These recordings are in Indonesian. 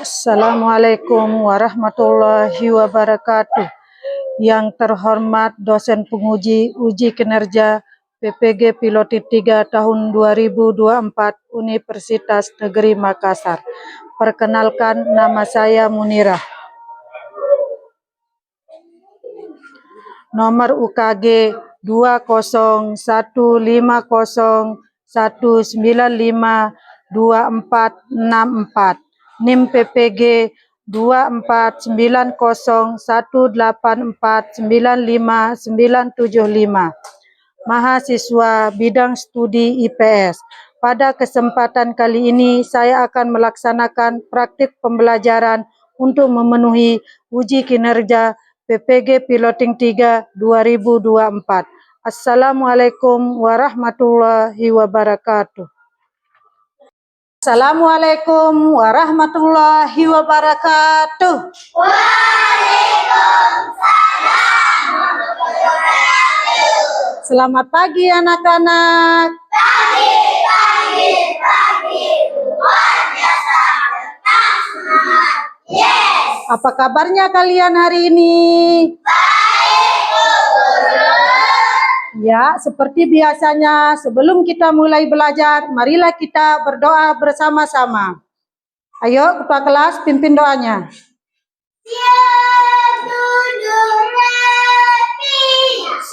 Assalamualaikum warahmatullahi wabarakatuh. Yang terhormat dosen penguji uji kinerja PPG Pilotit 3 tahun 2024 Universitas Negeri Makassar. Perkenalkan, nama saya Munirah. Nomor UKG 20150195244. NIM PPG 2490184959575. Mahasiswa bidang studi IPS. Pada kesempatan kali ini saya akan melaksanakan praktik pembelajaran untuk memenuhi uji kinerja PPG Piloting 3 2024. Assalamualaikum warahmatullahi wabarakatuh. Assalamualaikum warahmatullahi wabarakatuh. Waalaikumsalam warahmatullahi wabarakatuh. Selamat pagi anak-anak. Pagi. Luar biasa. Tetap semangat. Yes. Apa kabarnya kalian hari ini? Baik, Bu Guru. Ya, seperti biasanya sebelum kita mulai belajar, marilah kita berdoa bersama-sama. Ayo, Ketua kelas pimpin doanya. Siap duduk rapi.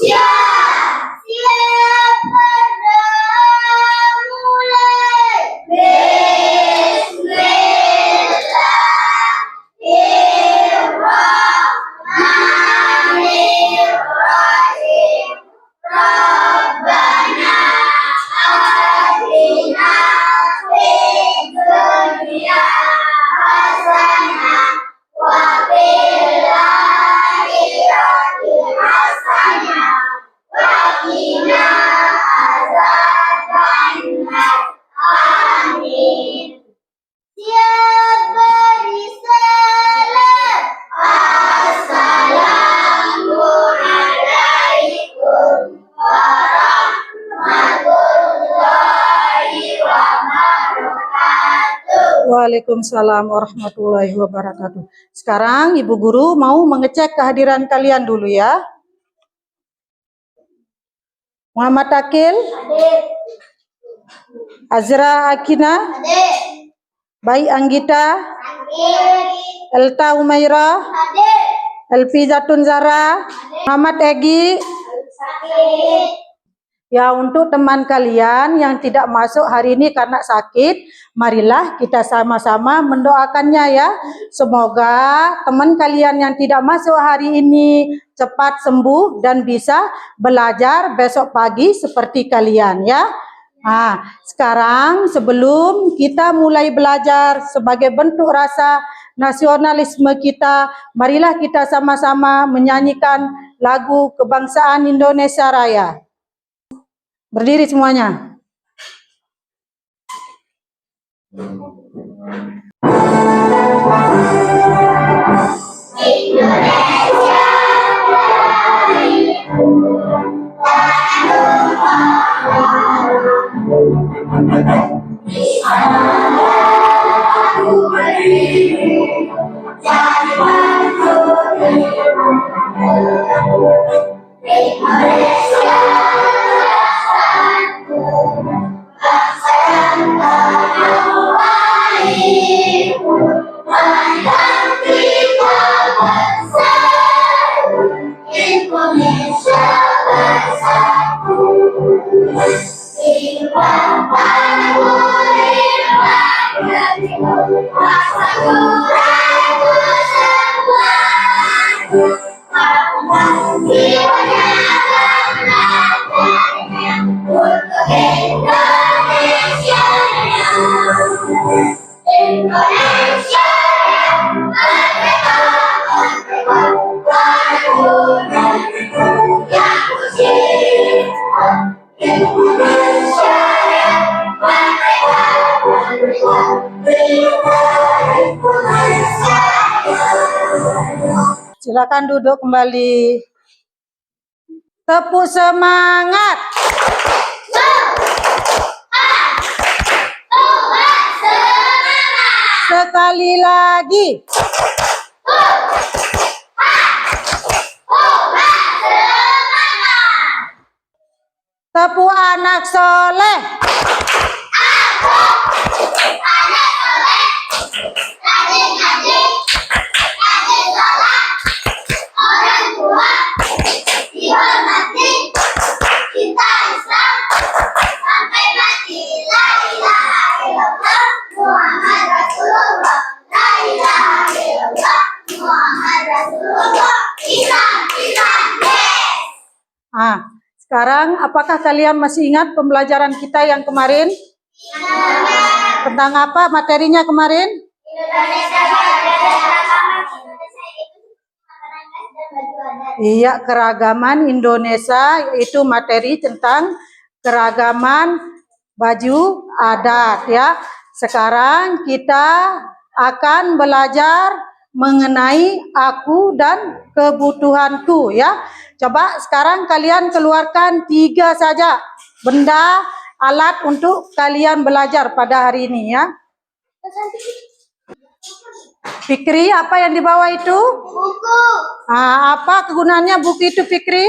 Siap. Siap berdoa mulai. Bismillahirrahmanirrahim. Rabbana atina fid dunya hasanah wa fil akhirati hasanah wa qina adzabannar. Amin. Siap beri salam. Assalamualaikum warahmatullahi wabarakatuh. Waalaikumsalam warahmatullahi wabarakatuh. Sekarang Ibu Guru mau mengecek kehadiran kalian dulu ya. Muhammad Akil. Hadir. Azra Akina. Hadir. Bayi Anggita. Hadir. Elta Umairah. Hadir. Elfi Zatun Zara. Hadir. Muhammad Egi. Hadir. Ya, untuk teman kalian yang tidak masuk hari ini karena sakit, marilah kita sama-sama mendoakannya ya. Semoga teman kalian yang tidak masuk hari ini cepat sembuh dan bisa belajar besok pagi seperti kalian ya. Nah, sekarang sebelum kita mulai belajar sebagai bentuk rasa nasionalisme kita, marilah kita sama-sama menyanyikan lagu kebangsaan Indonesia Raya. Berdiri semuanya. Indonesia silakan duduk kembali. Tepuk semangat. Sekali lagi. Tepu anak soleh. Orang tua dihormati, cinta Islam sampai mati. La ilaha illallah Muhammad Rasulullah. La ilaha illallah Muhammad Rasulullah. Islam, Islam, yes. Sekarang apakah kalian masih ingat pembelajaran kita yang kemarin? Tentang apa materinya kemarin? Iya, keragaman Indonesia, yaitu materi tentang keragaman baju adat ya. Sekarang kita akan belajar mengenai aku dan kebutuhanku ya. Coba sekarang kalian keluarkan 3 saja benda alat untuk kalian belajar pada hari ini ya. Fikri, apa yang dibawa itu? Buku. Apa kegunaannya buku itu, Fikri?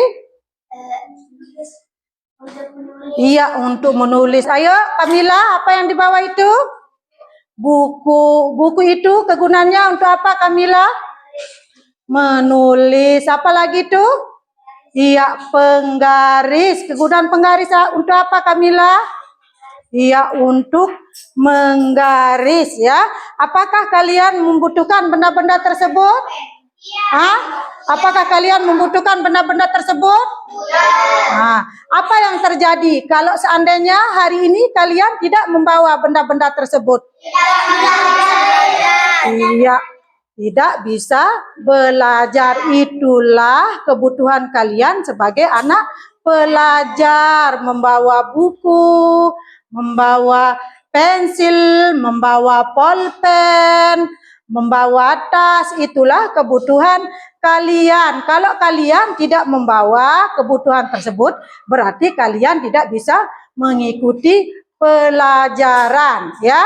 Iya, untuk menulis. Ayo, Kamila, apa yang dibawa itu? Buku. Buku itu kegunaannya untuk apa, Kamila? Menulis. Apa lagi itu? Iya, penggaris. Kegunaan penggaris untuk apa, Kamila? Iya, untuk menggaris ya. Apakah kalian membutuhkan benda-benda tersebut? Apakah kalian membutuhkan benda-benda tersebut? Apa yang terjadi kalau seandainya hari ini kalian tidak membawa benda-benda tersebut? Iya, tidak bisa belajar. Itulah kebutuhan kalian sebagai anak pelajar, membawa buku, membawa pensil, membawa pulpen, membawa tas. Itulah kebutuhan kalian. Kalau kalian tidak membawa kebutuhan tersebut, berarti kalian tidak bisa mengikuti pelajaran ya.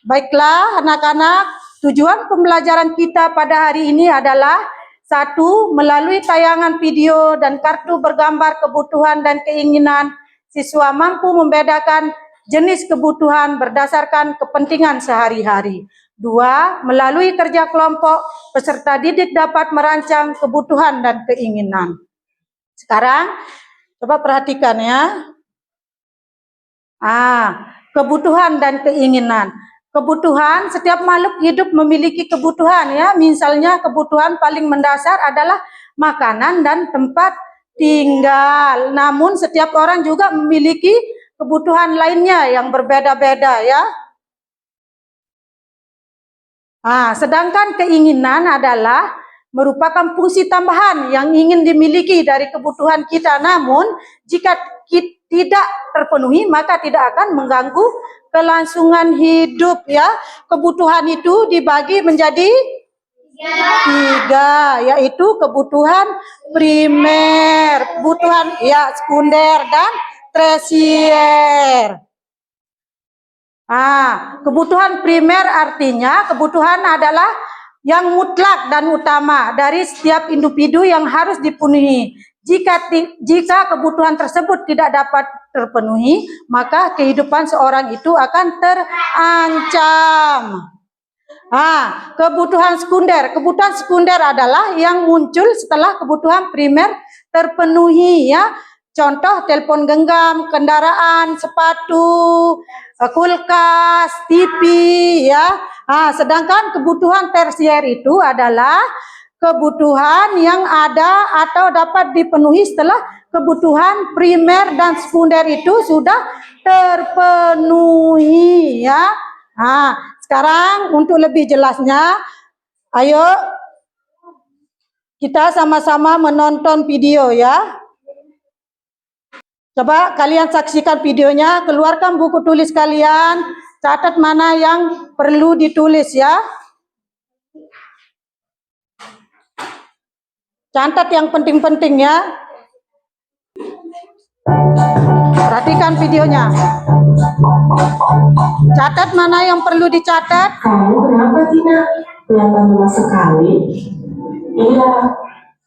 Baiklah anak-anak, tujuan pembelajaran kita pada hari ini adalah 1. Melalui tayangan video dan kartu bergambar kebutuhan dan keinginan, siswa mampu membedakan jenis kebutuhan berdasarkan kepentingan sehari-hari. 2. Melalui kerja kelompok, peserta didik dapat merancang kebutuhan dan keinginan. Sekarang, coba perhatikan ya. Kebutuhan dan keinginan. Kebutuhan, setiap makhluk hidup memiliki kebutuhan ya. Misalnya kebutuhan paling mendasar adalah makanan dan tempat tinggal. Namun setiap orang juga memiliki kebutuhan lainnya yang berbeda-beda ya. Sedangkan keinginan adalah merupakan fungsi tambahan yang ingin dimiliki dari kebutuhan kita. Namun jika tidak terpenuhi maka tidak akan mengganggu kelangsungan hidup ya. Kebutuhan itu dibagi menjadi 3, yaitu kebutuhan primer, kebutuhan sekunder dan tersier. Kebutuhan primer artinya kebutuhan adalah yang mutlak dan utama dari setiap individu yang harus dipenuhi. Jika kebutuhan tersebut tidak dapat terpenuhi, maka kehidupan seorang itu akan terancam. Kebutuhan sekunder. Kebutuhan sekunder adalah yang muncul setelah kebutuhan primer terpenuhi ya. Contoh telepon genggam, kendaraan, sepatu, kulkas, TV ya. Sedangkan kebutuhan tersier itu adalah kebutuhan yang ada atau dapat dipenuhi setelah kebutuhan primer dan sekunder itu sudah terpenuhi ya. Sekarang untuk lebih jelasnya, ayo kita sama-sama menonton video ya. Coba kalian saksikan videonya, keluarkan buku tulis kalian, catat mana yang perlu ditulis ya. Catat yang penting-penting ya. Perhatikan videonya. Catat mana yang perlu dicatat. Kamu kenapa, Tina? Kelihatan lemas sekali. Iya,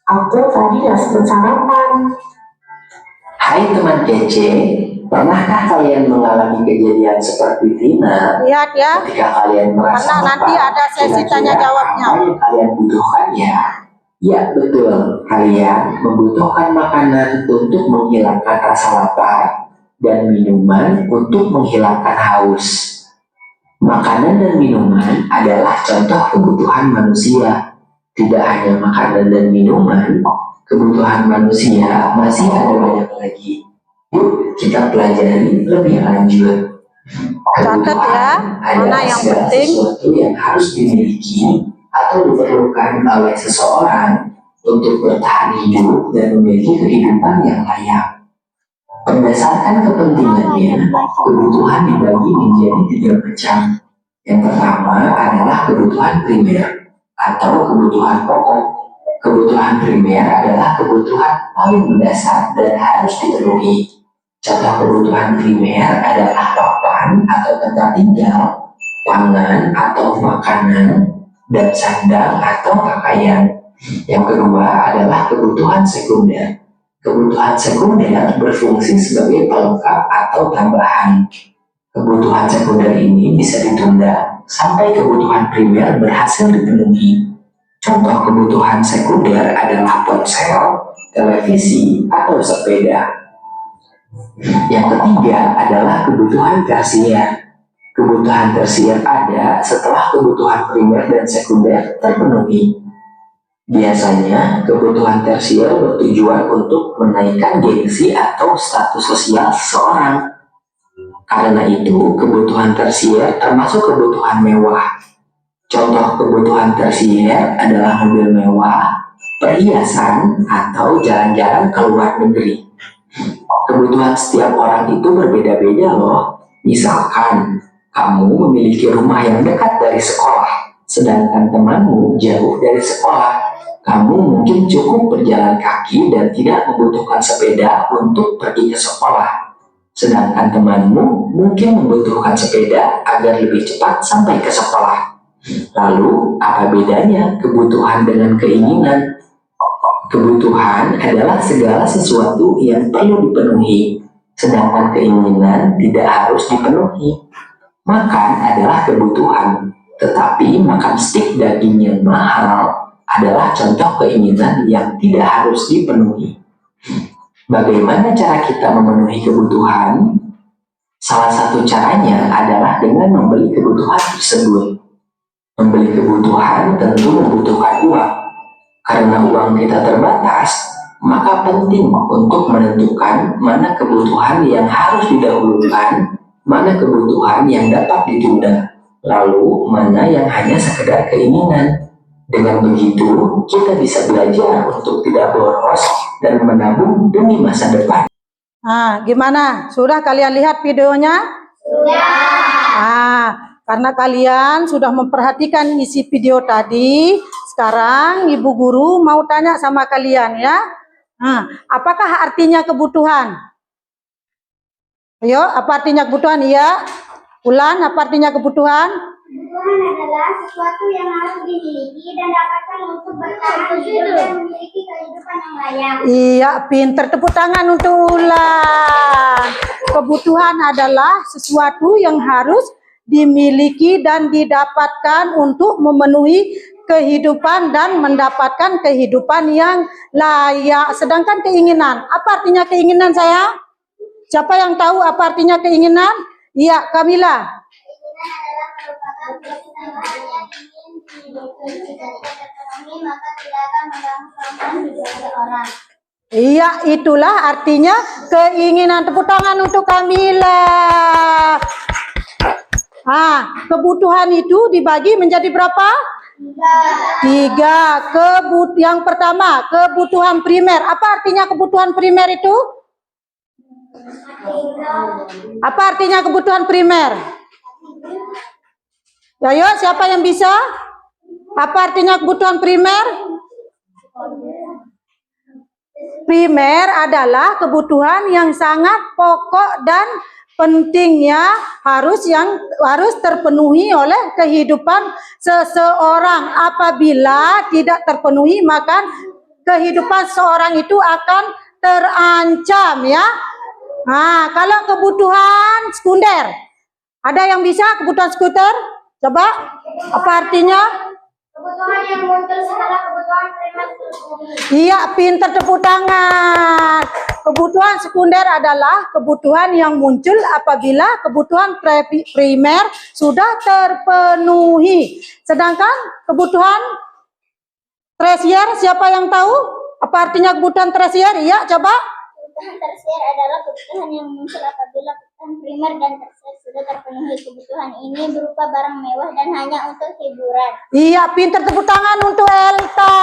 aku tadi gak sempat sarapan. Hai teman kece, pernahkah kalian mengalami kejadian seperti Tina? Lihat ya, Ketika kalian merasa karena nanti lapar, ada sesi kira-kira tanya jawabnya. apa yang kalian butuhkan ya? Ya betul, kalian membutuhkan makanan untuk menghilangkan rasa lapar dan minuman untuk menghilangkan haus. Makanan dan minuman adalah contoh kebutuhan manusia. Tidak hanya makanan dan minuman, kebutuhan manusia masih ada banyak lagi. Yuk kita pelajari lebih lanjut. Catat ya, mana yang segala penting. sesuatu yang harus dimiliki atau diperlukan oleh seseorang untuk bertahan hidup dan memiliki kehidupan yang layak. Berdasarkan kepentingannya, kebutuhan dibagi menjadi 3 macam. Yang pertama adalah kebutuhan primer atau kebutuhan pokok. Kebutuhan primer adalah kebutuhan paling mendasar dan harus dipenuhi. Contoh kebutuhan primer adalah papan atau tempat tinggal, pangan atau makanan, dan sandang atau pakaian. Yang kedua adalah kebutuhan sekunder. Kebutuhan sekunder berfungsi sebagai pelengkap atau tambahan. Kebutuhan sekunder ini bisa ditunda sampai kebutuhan primer berhasil dipenuhi. Contoh kebutuhan sekunder adalah ponsel, televisi, atau sepeda. Yang ketiga adalah kebutuhan tersier. Kebutuhan tersier ada setelah kebutuhan primer dan sekunder terpenuhi. Biasanya, kebutuhan tersier bertujuan untuk menaikkan gengsi atau status sosial seseorang. Karena itu, kebutuhan tersier termasuk kebutuhan mewah. Contoh kebutuhan tersier adalah mobil mewah, perhiasan, atau jalan-jalan ke luar negeri. Kebutuhan setiap orang itu berbeda-beda loh. Misalkan, kamu memiliki rumah yang dekat dari sekolah, sedangkan temanmu jauh dari sekolah. Kamu mungkin cukup berjalan kaki dan tidak membutuhkan sepeda untuk pergi ke sekolah. Sedangkan temanmu mungkin membutuhkan sepeda agar lebih cepat sampai ke sekolah. Lalu, apa bedanya kebutuhan dengan keinginan? Kebutuhan adalah segala sesuatu yang perlu dipenuhi, sedangkan keinginan tidak harus dipenuhi. Makan adalah kebutuhan, tetapi makan stik daging yang mahal adalah contoh keinginan yang tidak harus dipenuhi. Bagaimana cara kita memenuhi kebutuhan? Salah satu caranya adalah dengan membeli kebutuhan tersebut. Membeli kebutuhan tentu membutuhkan uang. Karena uang kita terbatas, maka penting untuk menentukan mana kebutuhan yang harus didahulukan, mana kebutuhan yang dapat ditunda, lalu mana yang hanya sekedar keinginan. Dengan begitu, kita bisa belajar untuk tidak boros dan menabung demi masa depan. Nah, gimana? Sudah kalian lihat videonya? Sudah. Nah, karena kalian sudah memperhatikan isi video tadi, sekarang Ibu Guru mau tanya sama kalian ya. Nah, apakah artinya kebutuhan? Ayo, apa artinya kebutuhan? Iya. Ulan, apa artinya kebutuhan? Kebutuhan adalah sesuatu yang harus dimiliki dan dapatkan untuk bertahan hidup dan memiliki kehidupan yang layak. Iya, pinter. Tepuk tangan untuk Ulan. Kebutuhan adalah sesuatu yang harus dimiliki dan didapatkan untuk memenuhi kehidupan dan mendapatkan kehidupan yang layak. Sedangkan keinginan, apa artinya keinginan saya? Siapa yang tahu apa artinya keinginan? Iya, Kamila. Keinginan adalah merupakan kesamaan yang ingin dimiliki. Jika tidak terpenuhi, maka tidak akan mengganggu keamanan hidup seseorang. Iya, itulah artinya keinginan. Tepuk tangan untuk Kamila. Kebutuhan itu dibagi menjadi berapa? 3. Yang pertama, kebutuhan primer. Apa artinya kebutuhan primer itu? Apa artinya kebutuhan primer? Ayo, siapa yang bisa? Apa artinya kebutuhan primer? primer adalah kebutuhan yang sangat pokok dan penting ya, harus terpenuhi oleh kehidupan seseorang. Apabila tidak terpenuhi, maka kehidupan seorang itu akan terancam ya. Nah, kalau kebutuhan sekunder, ada yang bisa kebutuhan sekunder? Coba, apa artinya? Kebutuhan yang muncul setelah kebutuhan primer terpenuhi. Iya, pintar, tepuk tangan. Kebutuhan sekunder adalah kebutuhan yang muncul apabila kebutuhan primer sudah terpenuhi. Sedangkan kebutuhan tersier, siapa yang tahu? Apa artinya kebutuhan tersier? Iya, coba. Kebutuhan tersier adalah kebutuhan yang muncul apabila kebutuhan primer dan tersier sudah terpenuhi. Kebutuhan ini berupa barang mewah dan hanya untuk hiburan. Iya, pintar, tepuk tangan untuk Elta.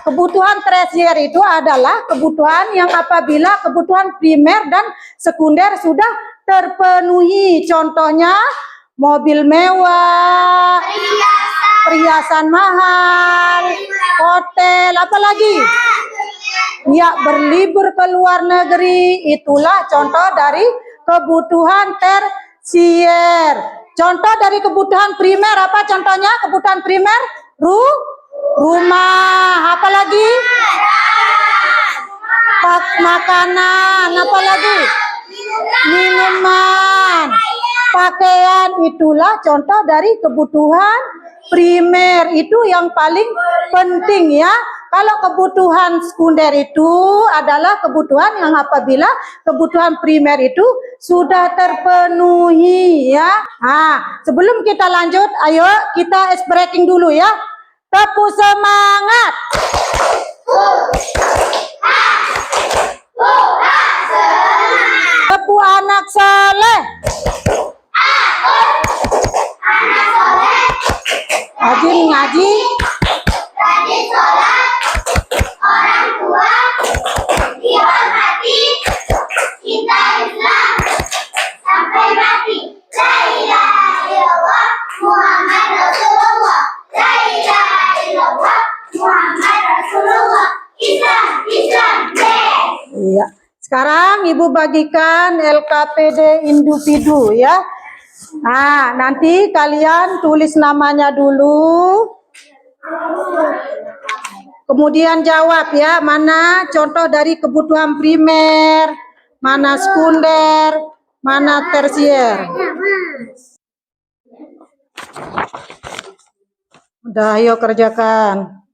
Kebutuhan tersier itu adalah kebutuhan yang apabila kebutuhan primer dan sekunder sudah terpenuhi. Contohnya mobil mewah, perhiasan mahal, hotel, apalagi? Ya, berlibur ke luar negeri, itulah contoh dari kebutuhan tersier. Contoh dari kebutuhan primer apa contohnya? Kebutuhan primer rumah, apalagi? Makanan, apalagi? Minuman, pakaian, itulah contoh dari kebutuhan primer, itu yang paling penting ya. Kalau kebutuhan sekunder itu adalah kebutuhan yang apabila kebutuhan primer itu sudah terpenuhi ya. Nah, sebelum kita lanjut, ayo kita ice breaking dulu ya. Tepuk semangat. Tepuk anak soleh. Rajin ngaji, Rajin sholat, orang tua, dihormati, cinta Islam, sampai mati. La ilaha illallah, Muhammad Rasulullah. La ilaha illallah, Muhammad Rasulullah. Islam, Islam, iya. Sekarang Ibu bagikan LKPD individu ya. Nah, nanti kalian tulis namanya dulu. Kemudian jawab ya, mana contoh dari kebutuhan primer, mana sekunder, mana tersier. Udah, ayo kerjakan.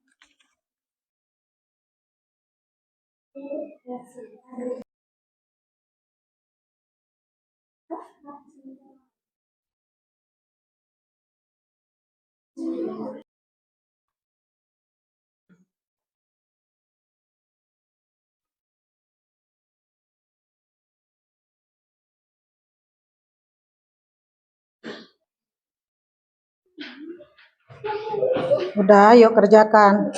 Udah, ayo kerjakan.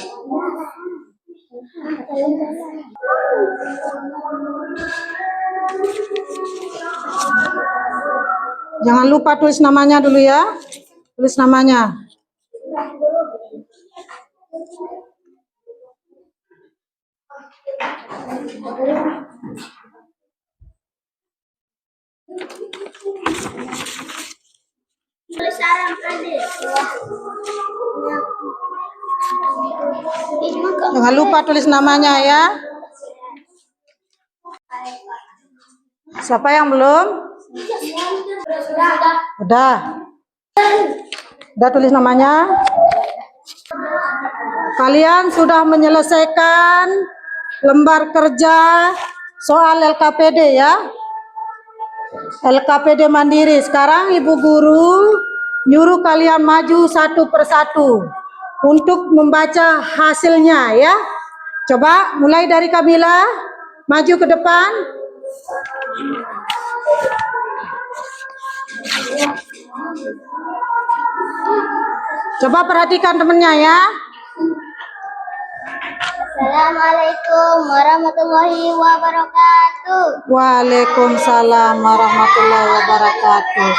Jangan lupa tulis namanya dulu ya. Tulis namanya. Jangan lupa tulis namanya ya. Siapa yang belum? Udah. Udah tulis namanya. Kalian sudah menyelesaikan lembar kerja soal LKPD ya. LKPD mandiri. Sekarang Ibu Guru nyuruh kalian maju satu persatu untuk membaca hasilnya ya. Coba mulai dari Kamila, maju ke depan. Coba perhatikan temennya ya. Assalamualaikum warahmatullahi wabarakatuh. Waalaikumsalam warahmatullahi wabarakatuh.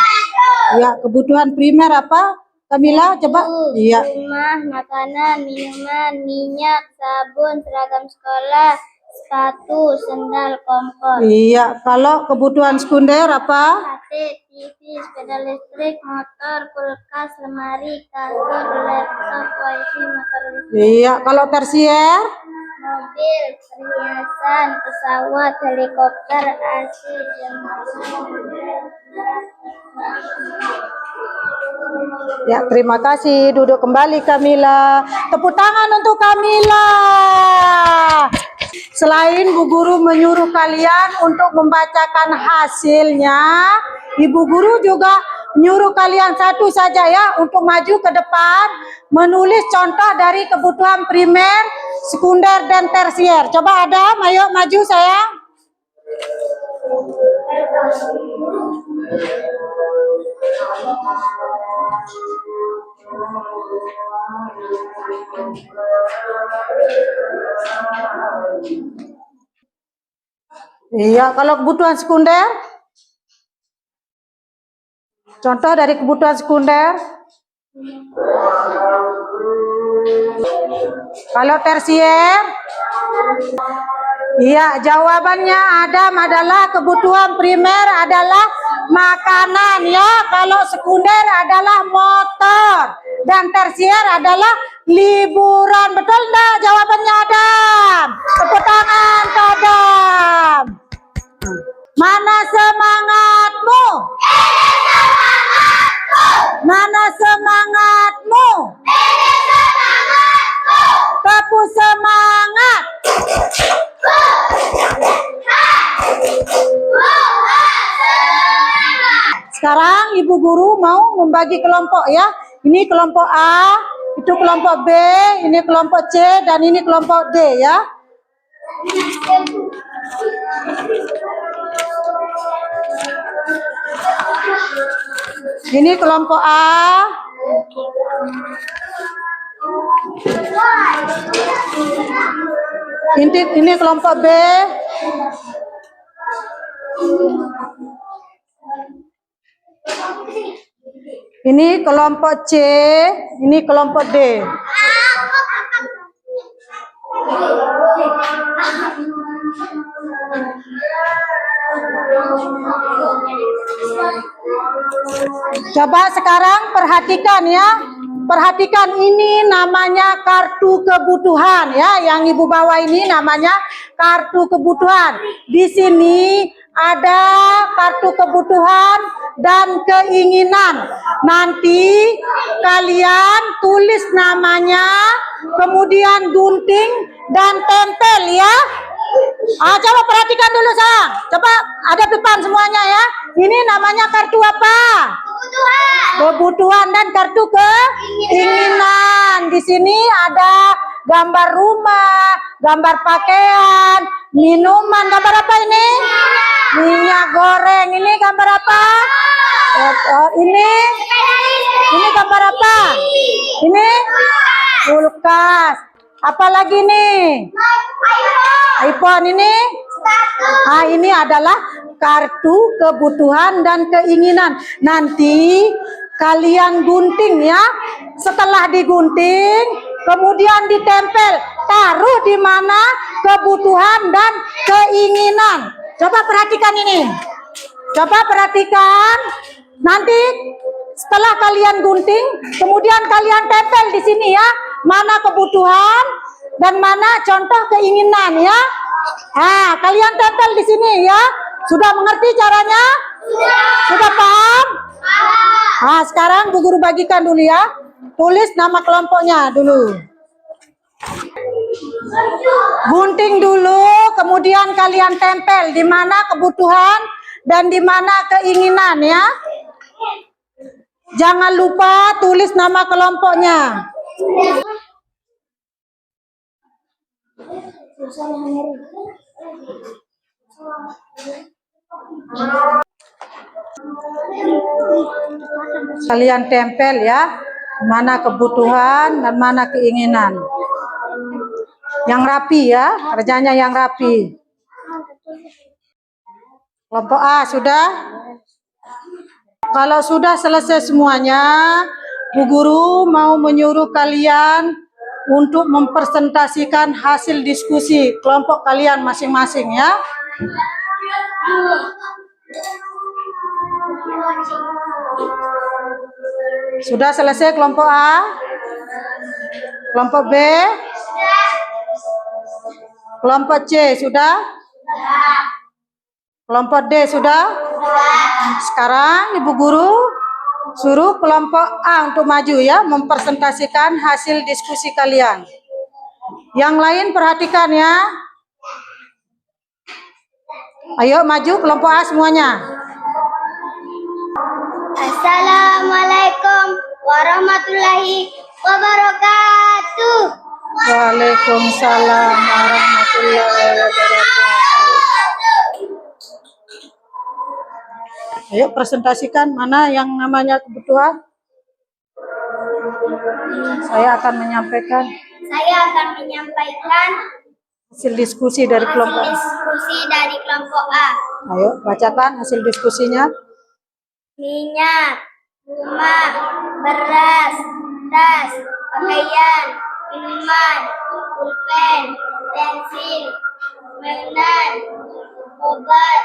Ya, kebutuhan primer apa? Kamila, coba. Iya. Rumah, makanan, minuman, minyak, sabun, seragam sekolah, sepatu, sendal, kompor. Iya, kalau kebutuhan sekunder apa? HP, TV, sepeda listrik, motor, kulkas, lemari, kasur, laptop, wifi, motor listrik. Iya, kalau tersier? Mobil, perhiasan, pesawat, helikopter, AC, jam. Ya, terima kasih. Duduk kembali Kamila. Tepuk tangan untuk Kamila. Selain Bu Guru menyuruh kalian untuk membacakan hasilnya, Ibu Guru juga menyuruh kalian satu saja ya untuk maju ke depan, menulis contoh dari kebutuhan primer, sekunder, dan tersier. Coba Adam, ayo maju sayang. Iya, kalau kebutuhan sekunder, contoh dari kebutuhan sekunder. Kalau tersier, iya, jawabannya Adam adalah kebutuhan primer adalah makanan ya. Kalau sekunder adalah motor dan tersier adalah liburan. Betul enggak jawabannya Adam? Tepuk tangan ke Adam. Mana semangatmu? Mana semangatmu? Tepuk semangat. Sekarang Ibu Guru mau membagi kelompok ya. Ini kelompok A, itu kelompok B, ini kelompok C, dan ini kelompok D ya. Ini kelompok A. Ini kelompok B. Ini kelompok C, ini kelompok D. Coba sekarang perhatikan ya. Perhatikan ini namanya kartu kebutuhan ya. Yang Ibu bawa ini namanya kartu kebutuhan. Di sini ada kartu kebutuhan dan keinginan. Nanti kalian tulis namanya, kemudian gunting dan tempel ya. Coba perhatikan dulu sayang. Coba ada depan semuanya ya. Ini namanya kartu apa? Kebutuhan dan kartu keinginan. Di sini ada gambar rumah, gambar pakaian, minuman. Gambar apa ini? Minyak goreng. Ini gambar apa? Ini gambar apa? Ini kulkas. Apalagi nih? iPhone ini? Ini adalah kartu kebutuhan dan keinginan. Nanti kalian gunting ya. Setelah digunting, kemudian ditempel. Taruh di mana kebutuhan dan keinginan. Coba perhatikan ini. Coba perhatikan. Nanti setelah kalian gunting, kemudian kalian tempel di sini ya. Mana kebutuhan dan mana contoh keinginan ya. Kalian tempel di sini ya. Sudah mengerti caranya? Sudah paham? Sekarang Bu Guru bagikan dulu ya. Tulis nama kelompoknya dulu. Gunting dulu, kemudian kalian tempel di mana kebutuhan dan di mana keinginan ya. Jangan lupa tulis nama kelompoknya. Kalian tempel ya, mana kebutuhan dan mana keinginan. Yang rapi ya, kerjanya yang rapi. Kelompok A sudah? Kalau sudah selesai semuanya, Bu Guru mau menyuruh kalian untuk mempresentasikan hasil diskusi kelompok kalian masing-masing ya. Sudah selesai kelompok A? Kelompok B? Kelompok C sudah? Kelompok D sudah? Sekarang Ibu Guru suruh kelompok A untuk maju ya, mempresentasikan hasil diskusi kalian. Yang lain perhatikan ya. Ayo maju kelompok A semuanya. Assalamualaikum warahmatullahi wabarakatuh. Waalaikumsalam warahmatullahi wabarakatuh. Ayo presentasikan mana yang namanya kebutuhan. Saya akan menyampaikan hasil diskusi dari kelompok A. Ayo bacakan hasil diskusinya. Minyak, rumah, beras, tas, pakaian, minuman, pulpen, pensil, mainan, obat,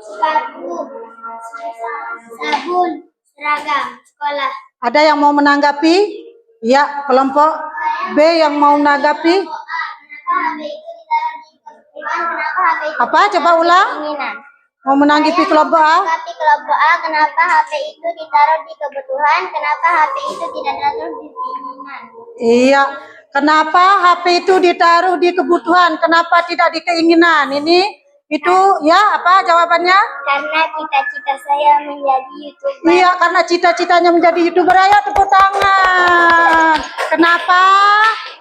sepatu, sabun, seragam sekolah. Ada yang mau menanggapi? Ya, kelompok B yang mau menanggapi. Apa? Coba ulang. Mau menanggapi kelompok A? Tapi kelompok A, kenapa HP itu ditaruh di kebutuhan? Kenapa HP itu tidak ditaruh di keinginan? Iya, kenapa HP itu ditaruh di kebutuhan? Kenapa tidak di keinginan? Itu ya apa jawabannya? Karena cita-cita saya menjadi YouTuber. Iya, karena cita-citanya menjadi YouTuber. Ayo tepuk tangan. Kenapa?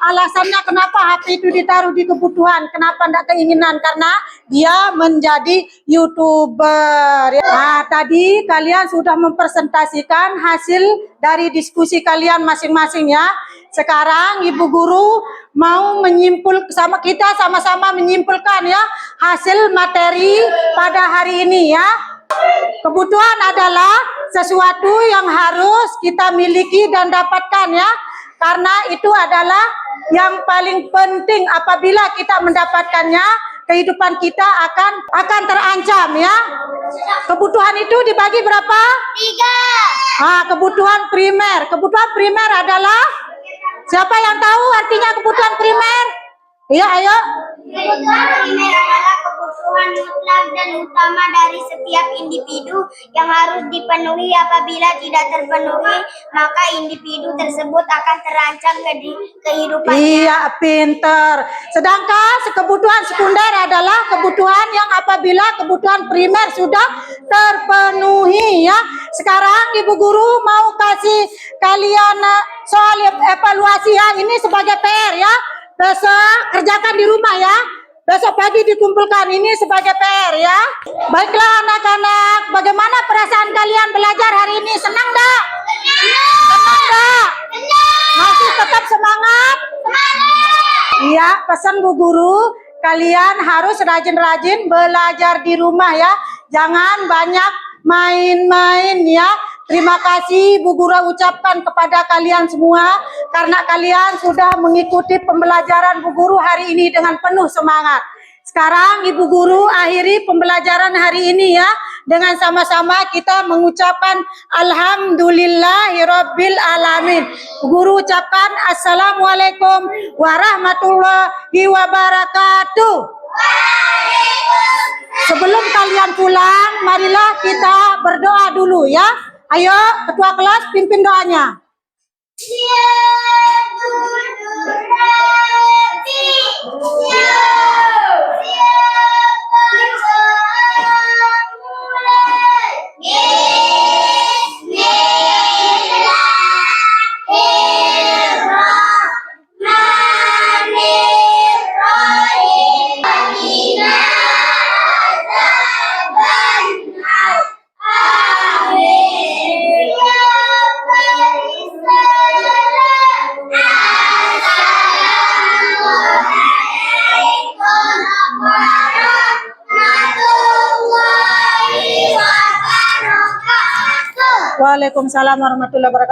Alasannya kenapa HP itu ditaruh di kebutuhan? Kenapa tidak keinginan? Karena dia menjadi YouTuber. Nah, tadi kalian sudah mempresentasikan hasil dari diskusi kalian masing-masing ya. Sekarang Ibu Guru mau kita sama-sama menyimpulkan ya hasil materi pada hari ini ya. Kebutuhan adalah sesuatu yang harus kita miliki dan dapatkan ya. Karena itu adalah yang paling penting. Apabila kita mendapatkannya, kehidupan kita akan terancam ya. Kebutuhan itu dibagi berapa? 3. Kebutuhan primer. Kebutuhan primer adalah, siapa yang tahu artinya kebutuhan primer? Iya, ayo. Kebutuhan primer adalah kebutuhan mutlak dan utama dari setiap individu yang harus dipenuhi. Apabila tidak terpenuhi, maka individu tersebut akan terancam kehidupannya. Iya, pinter. Sedangkan kebutuhan sekunder adalah kebutuhan yang apabila kebutuhan primer sudah terpenuhi ya. Sekarang Ibu Guru mau kasih kalian soal evaluasi ya. Ini sebagai PR ya. Besok kerjakan di rumah ya. Besok pagi dikumpulkan, ini sebagai PR ya. Baiklah anak-anak, bagaimana perasaan kalian belajar hari ini? Senang enggak? Senang enggak? Masih tetap semangat? Iya, pesan Bu Guru, kalian harus rajin-rajin belajar di rumah ya. Jangan banyak main-main ya. Terima kasih Bu Guru ucapkan kepada kalian semua karena kalian sudah mengikuti pembelajaran Bu Guru hari ini dengan penuh semangat. Sekarang Ibu Guru akhiri pembelajaran hari ini ya dengan sama-sama kita mengucapkan alhamdulillahirabbil alamin. Bu Guru ucapkan assalamualaikum warahmatullahi wabarakatuh. Sebelum kalian pulang, marilah kita berdoa dulu ya. Ayo, ketua kelas pimpin doanya. Waalaikumsalam warahmatullahi wabarakatuh.